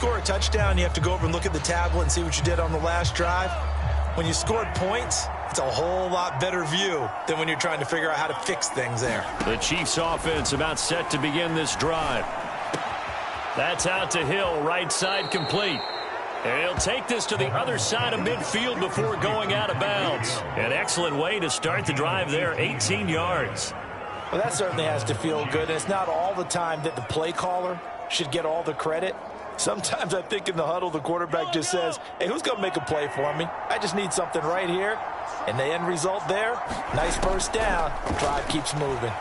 Score a touchdown, you have to go over and look at the tablet and see what you did on the last drive. When you scored points, it's a whole lot better view than when you're trying to figure out how to fix things there. The Chiefs offense about set to begin this drive. That's out to Hill, right side complete. And he'll take this to the other side of midfield before going out of bounds. An excellent way to start the drive there, 18 yards. Well, that certainly has to feel good. And it's not all the time that the play caller should get all the credit. Sometimes I think in the huddle, the quarterback just says, hey, who's going to make a play for me? I just need something right here. And the end result there, nice first down. Drive keeps moving.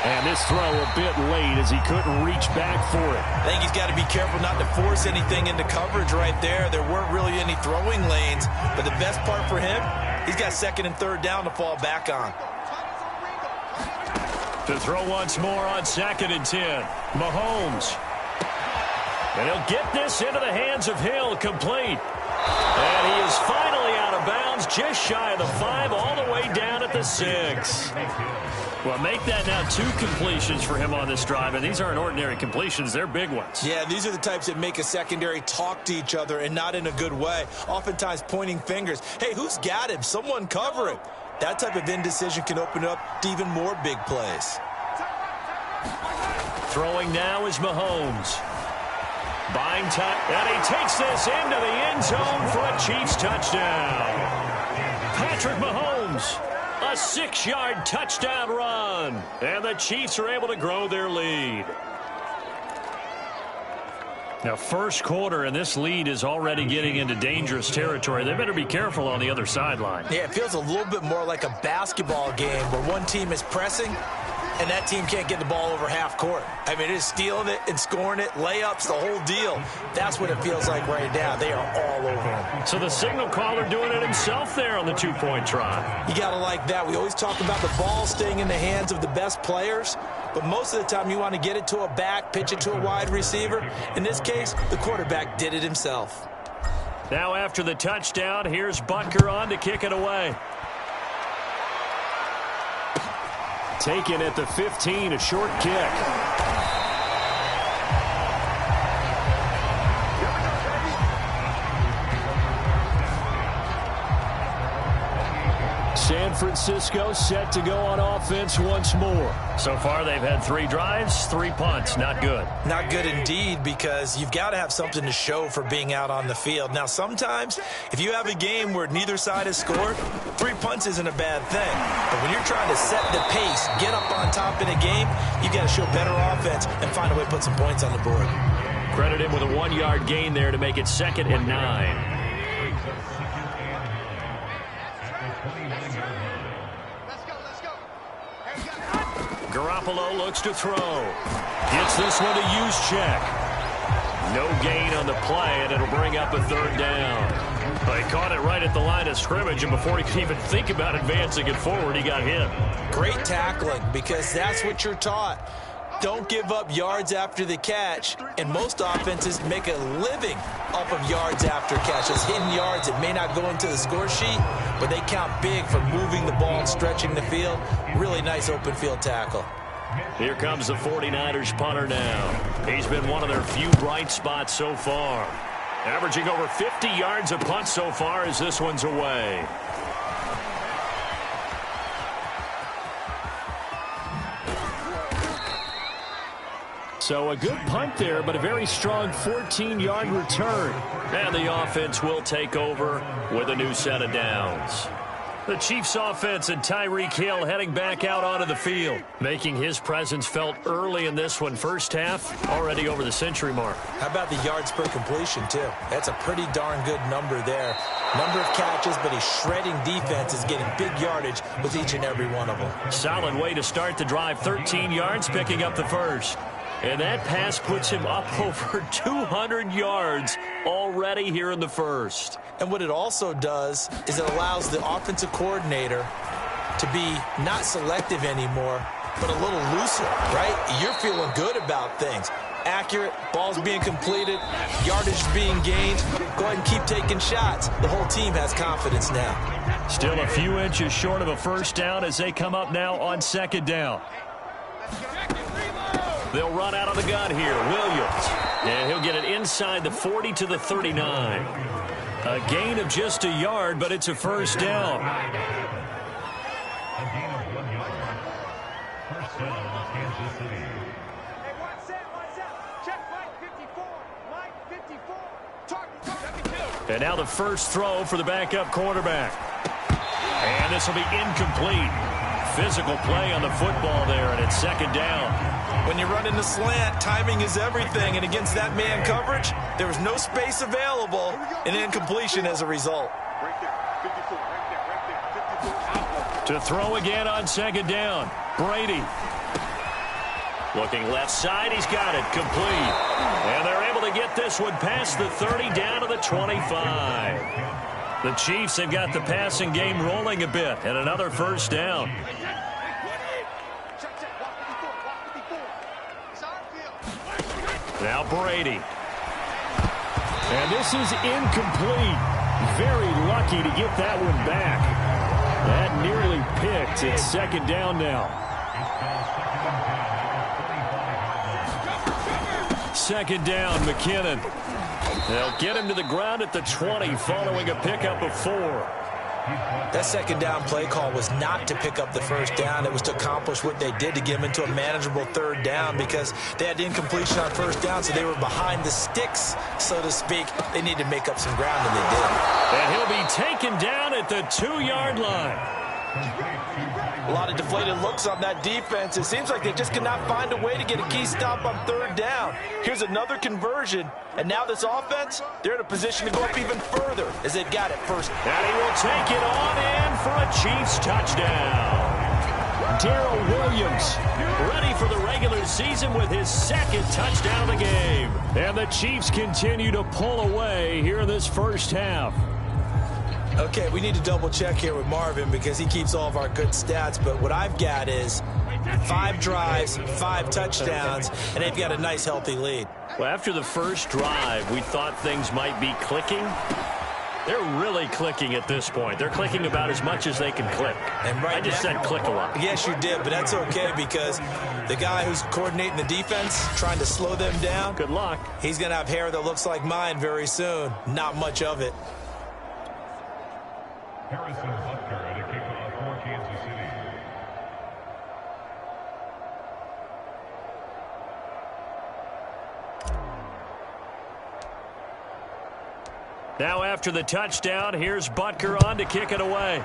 And this throw a bit late as he couldn't reach back for it. I think he's got to be careful not to force anything into coverage right there. There weren't really any throwing lanes. But the best part for him, he's got second and third down to fall back on. To throw once more on 2nd and 10. Mahomes. And he'll get this into the hands of Hill, complete. And he is finally out of bounds, just shy of the 5, all the way down at the 6. Well, make that now 2 completions for him on this drive, and these aren't ordinary completions. They're big ones. Yeah, these are the types that make a secondary talk to each other and not in a good way. Oftentimes pointing fingers. Hey, who's got him? Someone cover him. That type of indecision can open up to even more big plays. Throwing now is Mahomes. Buying time, and he takes this into the end zone for a Chiefs touchdown. Patrick Mahomes, a 6-yard touchdown run, and the Chiefs are able to grow their lead. Now, first quarter, and this lead is already getting into dangerous territory. They better be careful on the other sideline. Yeah, it feels a little bit more like a basketball game where one team is pressing and that team can't get the ball over half court. I mean, it is stealing it and scoring it, layups, the whole deal. That's what it feels like right now. They are all over him. So the signal caller doing it himself there on the 2-point try. You got to like that. We always talk about the ball staying in the hands of the best players, but most of the time you want to get it to a back, pitch it to a wide receiver. In this case, the quarterback did it himself. Now after the touchdown, here's Butker on to kick it away. Taken at the 15, a short kick. San Francisco set to go on offense once more. So far, they've had 3 drives, 3 punts. Not good. Not good indeed, because you've got to have something to show for being out on the field. Now, sometimes, if you have a game where neither side has scored, 3 punts isn't a bad thing. But when you're trying to set the pace, get up on top in a game, you've got to show better offense and find a way to put some points on the board. Credit him with a 1-yard gain there to make it 2nd and 9. Garoppolo looks to throw. Gets this one to use check. No gain on the play, and it'll bring up a 3rd down. But he caught it right at the line of scrimmage, and before he could even think about advancing it forward, he got hit. Great tackling, because that's what you're taught. Don't give up yards after the catch, and most offenses make a living off of yards after catch. Those hidden yards that may not go into the score sheet, but they count big for moving the ball and stretching the field. Really nice open field tackle. Here comes the 49ers punter now. He's been one of their few bright spots so far. Averaging over 50 yards a punt so far as this one's away. So a good punt there, but a very strong 14-yard return. And the offense will take over with a new set of downs. The Chiefs offense and Tyreek Hill heading back out onto the field, making his presence felt early in this one. First half, already over the century mark. How about the yards per completion, too? That's a pretty darn good number there. Number of catches, but he's shredding defenses, getting big yardage with each and every one of them. Solid way to start the drive. 13 yards, picking up the first. And that pass puts him up over 200 yards already here in the first. And what it also does is it allows the offensive coordinator to be not selective anymore, but a little looser, right? You're feeling good about things. Accurate, balls being completed, yardage being gained. Go ahead and keep taking shots. The whole team has confidence now. Still a few inches short of a first down as they come up now on 2nd down. They'll run out of the gun here. Williams. And he'll get it inside the 40 to the 39. A gain of just a yard, but it's a first down. First down, Kansas City. And now the first throw for the backup quarterback. And this will be incomplete. Physical play on the football there, and it's second down. When you run in the slant, timing is everything. And against that man coverage, there was no space available, and incompletion as a result. To throw again on second down. Brady. Looking left side, he's got it, complete. And they're able to get this one past the 30 down to the 25. The Chiefs have got the passing game rolling a bit, and another first down. Now Brady. And this is incomplete. Very lucky to get that one back. That nearly picked. It's second down now. Second down, McKinnon. They'll get him to the ground at the 20 following a pickup of 4. That second down play call was not to pick up the first down. It was to accomplish what they did to get him into a manageable third down because they had incompletion on first down, so they were behind the sticks, so to speak. They needed to make up some ground, and they did. And he'll be taken down at the 2-yard line. A lot of deflated looks on that defense. It seems like they just cannot find a way to get a key stop on third down. Here's another conversion, and now this offense, they're in a position to go up even further as they've got it first. And he will take it on in for a Chiefs touchdown. Darrell Williams ready for the regular season with his second touchdown of the game. And the Chiefs continue to pull away here in this first half. Okay, we need to double check here with Marvin because he keeps all of our good stats, but what I've got is 5 drives, 5 touchdowns, and they've got a nice healthy lead. Well, after the first drive, we thought things might be clicking. They're really clicking at this point. They're clicking about as much as they can click. And right I just said click a lot. Yes, you did, but that's okay because the guy who's coordinating the defense, trying to slow them down. Good luck. He's going to have hair that looks like mine very soon. Not much of it. Harrison Butker at a kickoff for Kansas City. Now after the touchdown, here's Butker on to kick it away.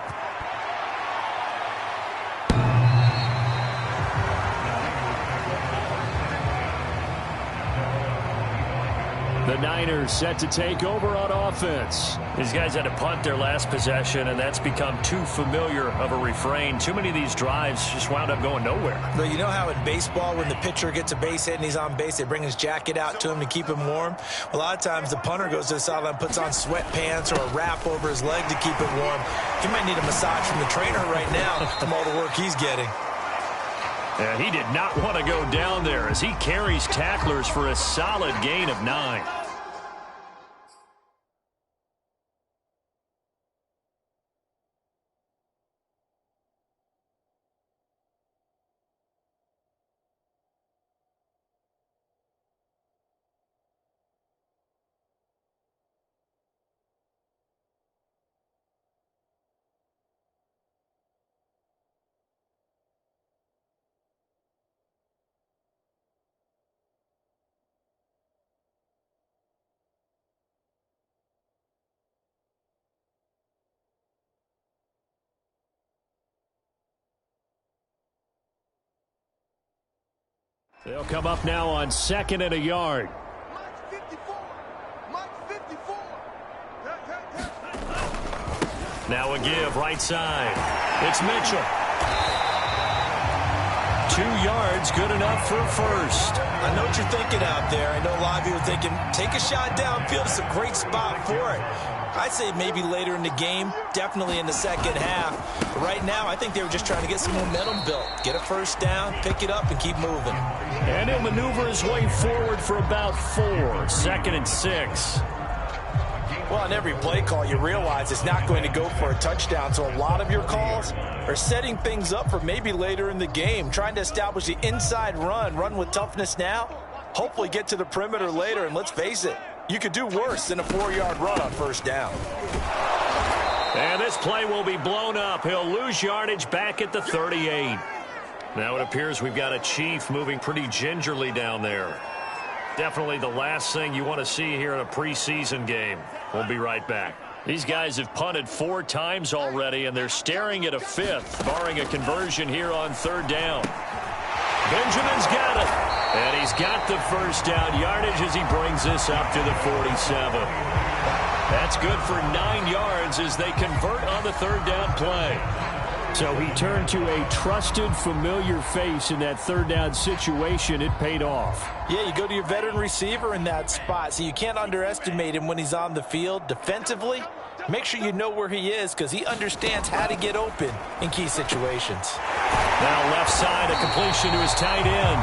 The Niners set to take over on offense. These guys had to punt their last possession, and that's become too familiar of a refrain. Too many of these drives just wound up going nowhere. But you know how in baseball, when the pitcher gets a base hit and he's on base, they bring his jacket out to him to keep him warm? A lot of times the punter goes to the sideline, puts on sweatpants or a wrap over his leg to keep it warm. He might need a massage from the trainer right now from all the work he's getting. And he did not want to go down there as he carries tacklers for a solid gain of 9. They'll come up now on 2nd and a yard. Now a give right side. It's Mitchell. 2 yards, good enough for first. I know what you're thinking out there. I know a lot of you are thinking, take a shot downfield. It's a great spot for it. I'd say maybe later in the game, definitely in the second half. But right now, I think they were just trying to get some momentum built. Get a first down, pick it up, and keep moving. And he'll maneuver his way forward for about 4. 2nd and 6. Well, on every play call, you realize it's not going to go for a touchdown, so a lot of your calls are setting things up for maybe later in the game, trying to establish the inside run with toughness now, hopefully get to the perimeter later, and let's face it, you could do worse than a 4-yard run on first down. And this play will be blown up. He'll lose yardage back at the 38. Now it appears we've got a Chief moving pretty gingerly down there. Definitely the last thing you want to see here in a preseason game. We'll be right back. These guys have punted 4 times already, and they're staring at a 5th, barring a conversion here on 3rd down. Benjamin's got it, and he's got the first down yardage as he brings this up to the 47. That's good for 9 yards as they convert on the 3rd down play. So he turned to a trusted, familiar face in that 3rd down situation. It paid off. Yeah, you go to your veteran receiver in that spot, so you can't underestimate him when he's on the field. Defensively, make sure you know where he is because he understands how to get open in key situations. Now left side, a completion to his tight end.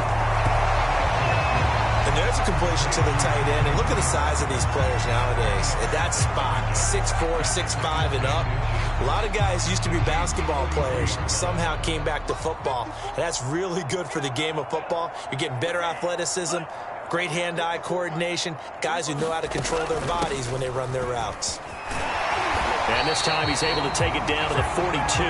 And there's a completion to the tight end. And look at the size of these players nowadays. At that spot, 6'4", 6'5", and up. A lot of guys used to be basketball players, somehow came back to football. And that's really good for the game of football. You're getting better athleticism, great hand-eye coordination, guys who know how to control their bodies when they run their routes. And this time he's able to take it down to the 42.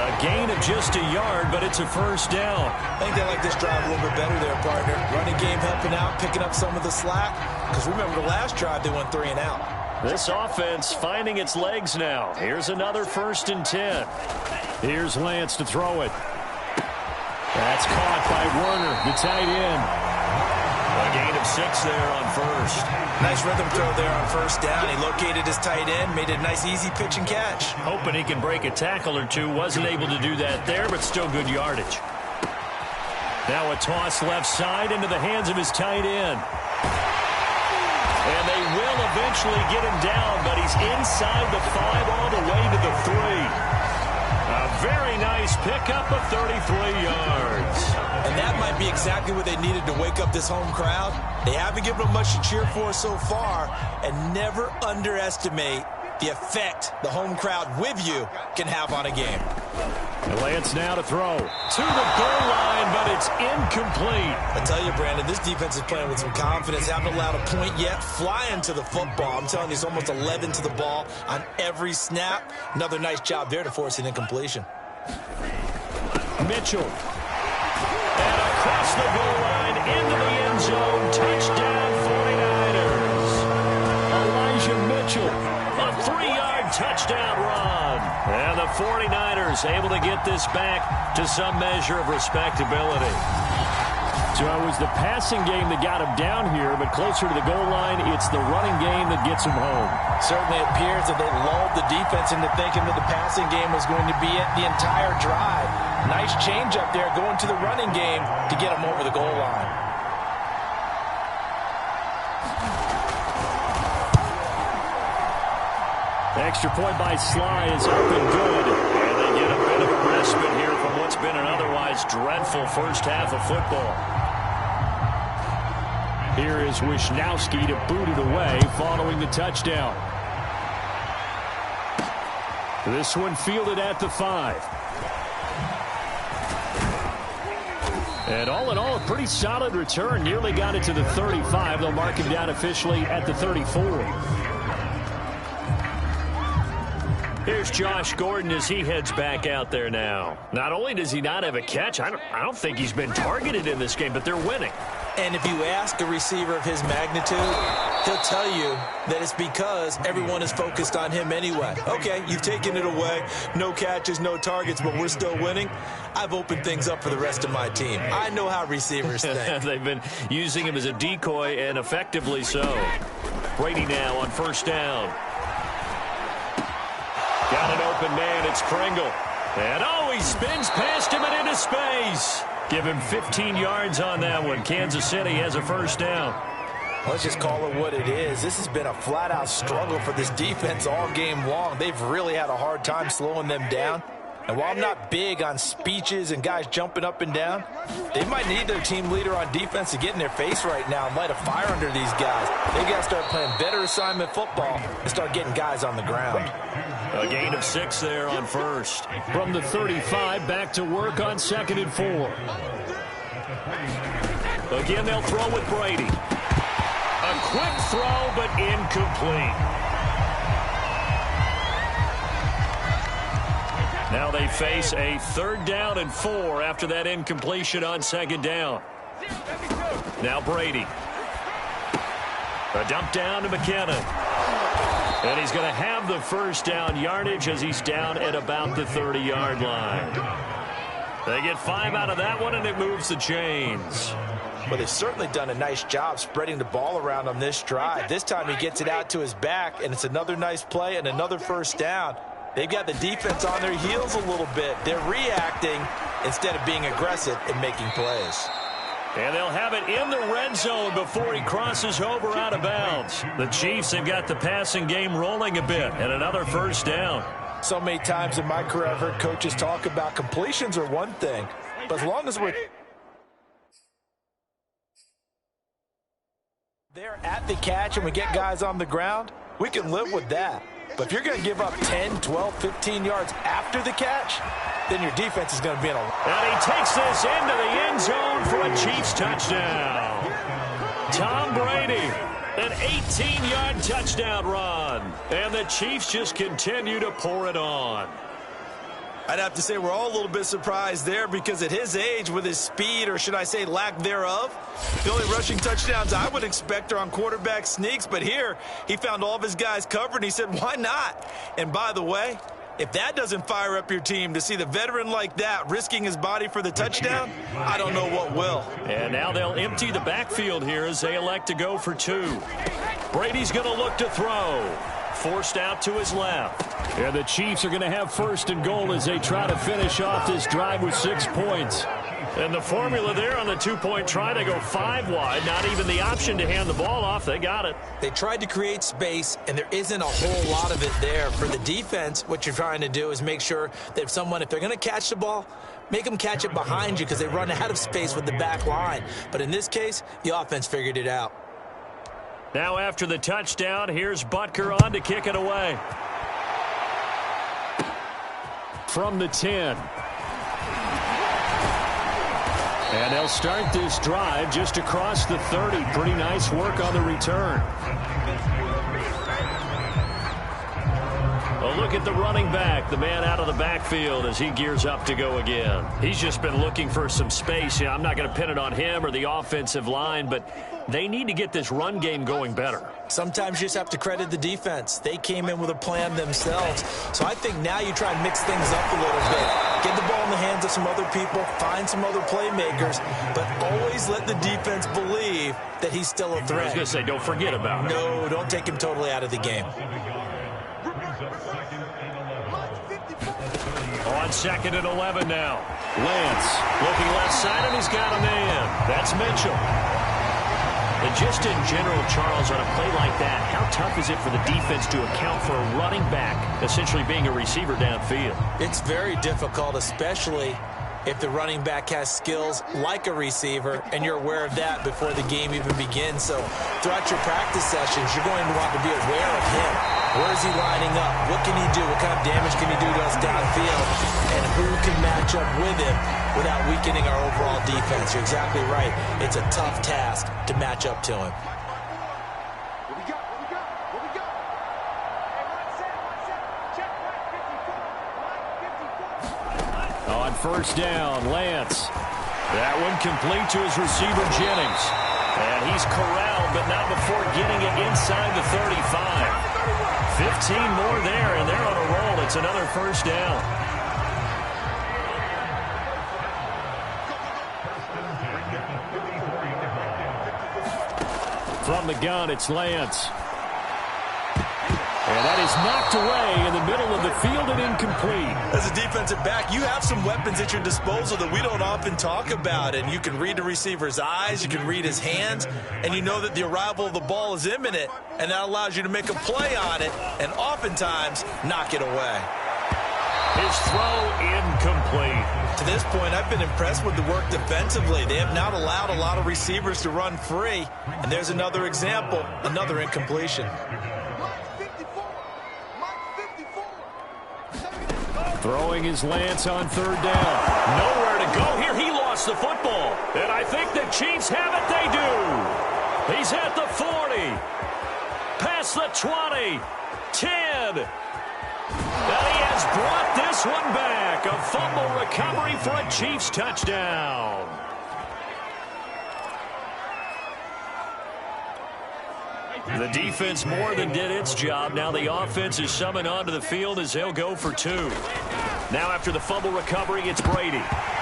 A gain of just a yard, but it's a first down. I think they like this drive a little bit better there, partner. Running game helping out, picking up some of the slack. Because remember the last drive, they went 3 and out. This offense finding its legs now. Here's another 1st and 10. Here's Lance to throw it. That's caught by Werner, the tight end. A gain of 6 there on 1st. Nice rhythm throw there on 1st down. He located his tight end, made it a nice easy pitch and catch. Hoping he can break a tackle or two. Wasn't able to do that there, but still good yardage. Now a toss left side into the hands of his tight end. And they will eventually get him down, but he's inside the 5 all the way to the 3. A very nice pickup of 33 yards. And that might be exactly what they needed to wake up this home crowd. They haven't given them much to cheer for so far, and never underestimate the effect the home crowd with you can have on a game. Lance now to throw. To the goal line, but it's incomplete. I tell you, Brandon, this defense is playing with some confidence. Haven't allowed a point yet. Flying to the football. I'm telling you, it's almost 11 to the ball on every snap. Another nice job there to force an incompletion. Mitchell. And across the goal line, into the end zone. Touchdown, 49ers. Elijah Mitchell. A 3-yard touchdown run. And the 49ers able to get this back to some measure of respectability. So it was the passing game that got him down here, but closer to the goal line, it's the running game that gets him home. Certainly appears that they lulled the defense into thinking that the passing game was going to be it the entire drive. Nice change up there going to the running game to get him over the goal line. Extra point by Sly is up and good. And they get a bit of a respite here from what's been an otherwise dreadful first half of football. Here is Wisnowski to boot it away following the touchdown. This one fielded at the 5. And all in all, a pretty solid return. Nearly got it to the 35. They'll mark him down officially at the 34. Here's Josh Gordon as he heads back out there now. Not only does he not have a catch, I don't think he's been targeted in this game, but they're winning. And if you ask a receiver of his magnitude, he'll tell you that it's because everyone is focused on him anyway. Okay, you've taken it away. No catches, no targets, but we're still winning. I've opened things up for the rest of my team. I know how receivers think. They've been using him as a decoy, and effectively so. Brady now on 1st down. Got an open man. It's Pringle. And he spins past him and into space. Give him 15 yards on that one. Kansas City has a 1st down. Let's just call it what it is. This has been a flat-out struggle for this defense all game long. They've really had a hard time slowing them down. And while I'm not big on speeches and guys jumping up and down, they might need their team leader on defense to get in their face right now and light a fire under these guys. They got to start playing better assignment football and start getting guys on the ground. A gain of 6 there on first. From the 35, back to work on 2nd and 4. Again, they'll throw with Brady. A quick throw, but incomplete. Now they face a 3rd down and 4 after that incompletion on 2nd down. Now Brady. A dump down to McKinnon. And he's going to have the 1st down yardage as he's down at about the 30-yard line. They get 5 out of that one, and it moves the chains. Well, they've certainly done a nice job spreading the ball around on this drive. This time he gets it out to his back, and it's another nice play and another 1st down. They've got the defense on their heels a little bit. They're reacting instead of being aggressive and making plays. And they'll have it in the red zone before he crosses over out of bounds. The Chiefs have got the passing game rolling a bit, and another 1st down. So many times in my career I've heard coaches talk about completions are one thing, but as long as we're there at the catch and we get guys on the ground, we can live with that. But if you're going to give up 10, 12, 15 yards after the catch, then your defense is going to be in a... And he takes this into the end zone for a Chiefs touchdown. Tom Brady, an 18-yard touchdown run. And the Chiefs just continue to pour it on. I'd have to say we're all a little bit surprised there because at his age, with his speed, or should I say lack thereof, the only rushing touchdowns I would expect are on quarterback sneaks. But here, he found all of his guys covered, and he said, why not? And by the way, if that doesn't fire up your team to see the veteran like that risking his body for the touchdown, I don't know what will. And now they'll empty the backfield here as they elect to go for 2. Brady's going to look to throw. Forced out to his left. And the Chiefs are going to have 1st and goal as they try to finish off this drive with 6 points. And the formula there on the 2-point try to go 5 wide. Not even the option to hand the ball off. They got it. They tried to create space, and there isn't a whole lot of it there. For the defense, what you're trying to do is make sure that if they're going to catch the ball, make them catch it behind you because they run out of space with the back line. But in this case, the offense figured it out. Now after the touchdown, here's Butker on to kick it away. From the 10. And they'll start this drive just across the 30. Pretty nice work on the return. A look at the running back, the man out of the backfield as he gears up to go again. He's just been looking for some space. Yeah, I'm not going to pin it on him or the offensive line, but they need to get this run game going better. Sometimes you just have to credit the defense. They came in with a plan themselves. So I think now you try and mix things up a little bit. Get the ball in the hands of some other people, find some other playmakers, but always let the defense believe that he's still a threat. I was going to say, don't forget about it. No, don't take him totally out of the game. On 2nd and 11 now. Lance looking left side, and he's got a man. That's Mitchell. And just in general, Charles, on a play like that, how tough is it for the defense to account for a running back essentially being a receiver downfield? It's very difficult, especially if the running back has skills like a receiver, and you're aware of that before the game even begins. So throughout your practice sessions, you're going to want to be aware of him. Where is he lining up? What can he do? What kind of damage can he do to us downfield? And who can match up with him without weakening our overall defense? You're exactly right. It's a tough task to match up to him. On 1st down, Lance. That one complete to his receiver, Jennings. And he's corralled, but not before getting it inside the 35. 15 more there, and they're on a roll. It's another 1st down. From the gun, it's Lance. And that is knocked away in the middle of the field and incomplete. As a defensive back, you have some weapons at your disposal that we don't often talk about. And you can read the receiver's eyes, you can read his hands, and you know that the arrival of the ball is imminent. And that allows you to make a play on it and oftentimes knock it away. His throw incomplete. To this point, I've been impressed with the work defensively. They have not allowed a lot of receivers to run free. And there's another example, another incompletion. Throwing his Lance on third down. Nowhere to go here. He lost the football. And I think the Chiefs have it. They do. He's at the 40. Past the 20. 10. And he has brought this one back. A fumble recovery for a Chiefs touchdown. The defense more than did its job. Now the offense is summoned onto the field as they'll go for two. Now after the fumble recovery, it's Brady.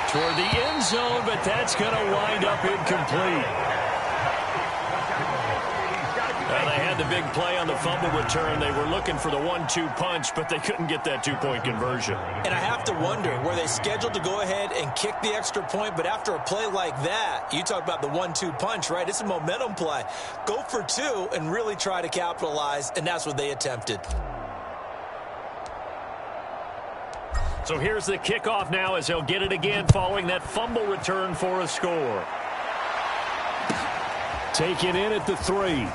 Toward the end zone, but that's going to wind up incomplete. They had the big play on the fumble return. They were looking for the 1-2 punch, but they couldn't get that two-point conversion. And I have to wonder, were they scheduled to go ahead and kick the extra point? But after a play like that, you talk about the 1-2 punch, right? It's a momentum play. Go for two and really try to capitalize, and that's what they attempted. So here's the kickoff now as they'll get it again following that fumble return for a score. Taken in at the 3.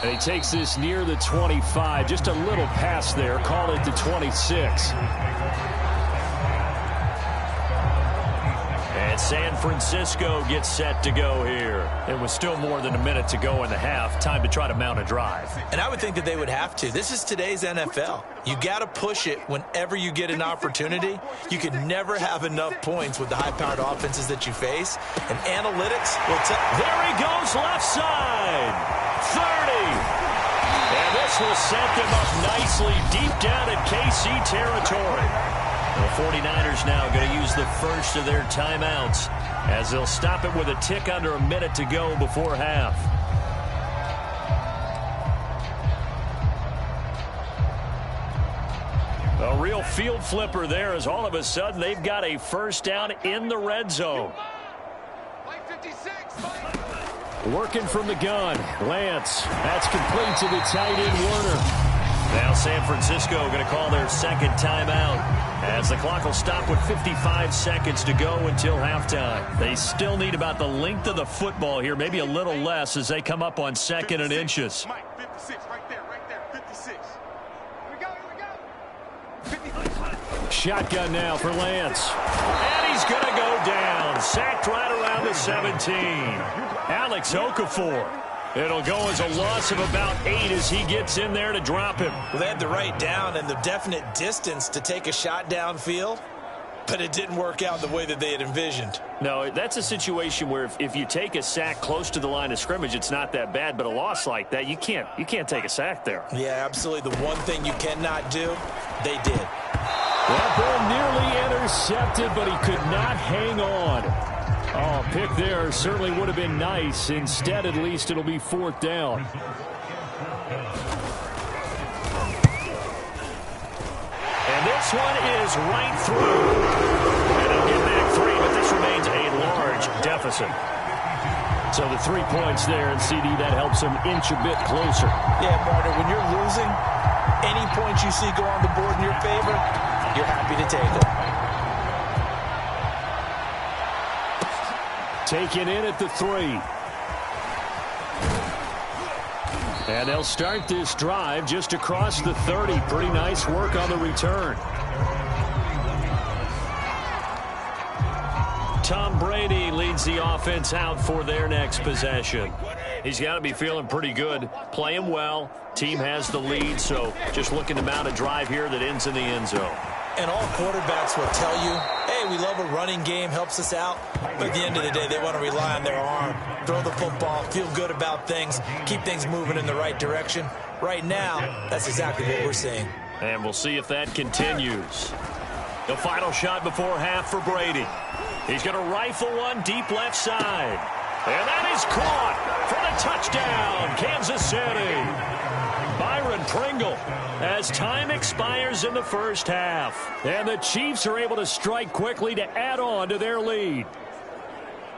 And he takes this near the 25. Just a little pass there. Call it the 26. And San Francisco gets set to go here. It was still more than a minute to go in the half. Time to try to mount a drive. And I would think that they would have to. This is today's NFL. You got to push it whenever you get an opportunity. You can never have enough points with the high-powered offenses that you face. And analytics will tell. There he goes, left side. 30. And this will set them up nicely deep down in KC territory. The 49ers now going to use the first of their timeouts as they'll stop it with a tick under a minute to go before half. A real field flipper there as all of a sudden they've got a first down in the red zone. Working from the gun. Lance. That's complete to the tight end, Warner. Now San Francisco going to call their second timeout as the clock will stop with 55 seconds to go until halftime. They still need about the length of the football here, maybe a little less as they come up on second and inches. Mike, 56, right there, 56. Here we go. Shotgun now for Lance. And he's going to go down. Sacked right around the 17. Alex Okafor. It'll go as a loss of about 8 as he gets in there to drop him. Well, they had the right down and the definite distance to take a shot downfield, but it didn't work out the way that they had envisioned. No, that's a situation where if you take a sack close to the line of scrimmage, it's not that bad, but a loss like that, you can't take a sack there. Yeah, absolutely. The one thing you cannot do, they did. That ball nearly intercepted, but he could not hang on. Oh, pick there certainly would have been nice. Instead, at least, it'll be fourth down. And this one is right through. And they'll get back 3, but this remains a large deficit. So the 3 points there, and CD, that helps them inch a bit closer. Yeah, partner, when you're losing, any points you see go on the board in your favor, you're happy to take them. Taken in at the 3. And they'll start this drive just across the 30. Pretty nice work on the return. Tom Brady leads the offense out for their next possession. He's got to be feeling pretty good, playing well. Team has the lead, so just looking to mount a drive here that ends in the end zone. And all quarterbacks will tell you, hey, we love a running game, helps us out. But at the end of the day, they want to rely on their arm, throw the football, feel good about things, keep things moving in the right direction. Right now, that's exactly what we're seeing. And we'll see if that continues. The final shot before half for Brady. He's going to rifle one deep left side. And that is caught for the touchdown, Kansas City. Byron Pringle as time expires in the first half. And the Chiefs are able to strike quickly to add on to their lead.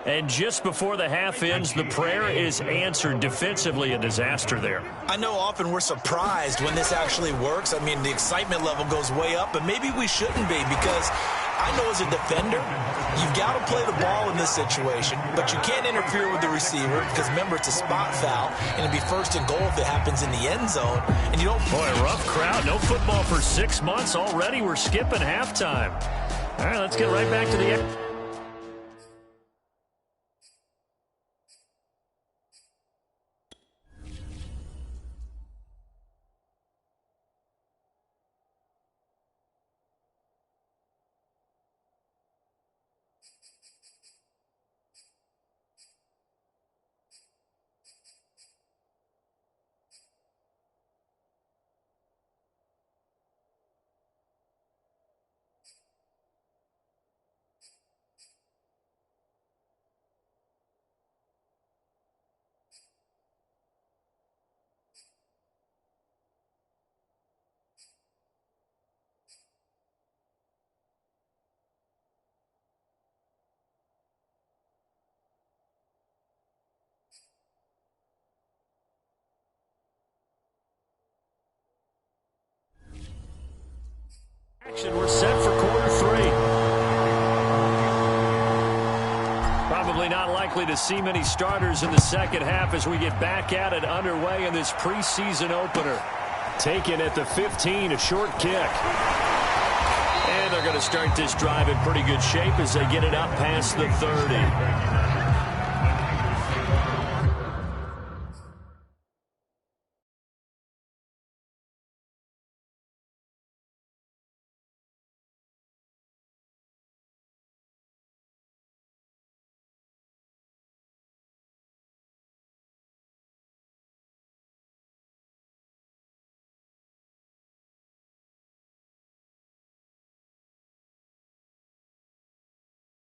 And just before the half ends, the prayer is answered. Defensively, a disaster there. I know often we're surprised when this actually works. I mean, the excitement level goes way up, but maybe we shouldn't be, because I know as a defender, you've got to play the ball in this situation, but you can't interfere with the receiver because, remember, it's a spot foul, and it'd be first and goal if it happens in the end zone. And you don't... Boy, rough crowd. No football for 6 months already. We're skipping halftime. All right, let's get right back to the... action. We're set for quarter 3. Probably not likely to see many starters in the second half as we get back at it underway in this preseason opener. Taken at the 15, a short kick. And they're going to start this drive in pretty good shape as they get it up past the 30.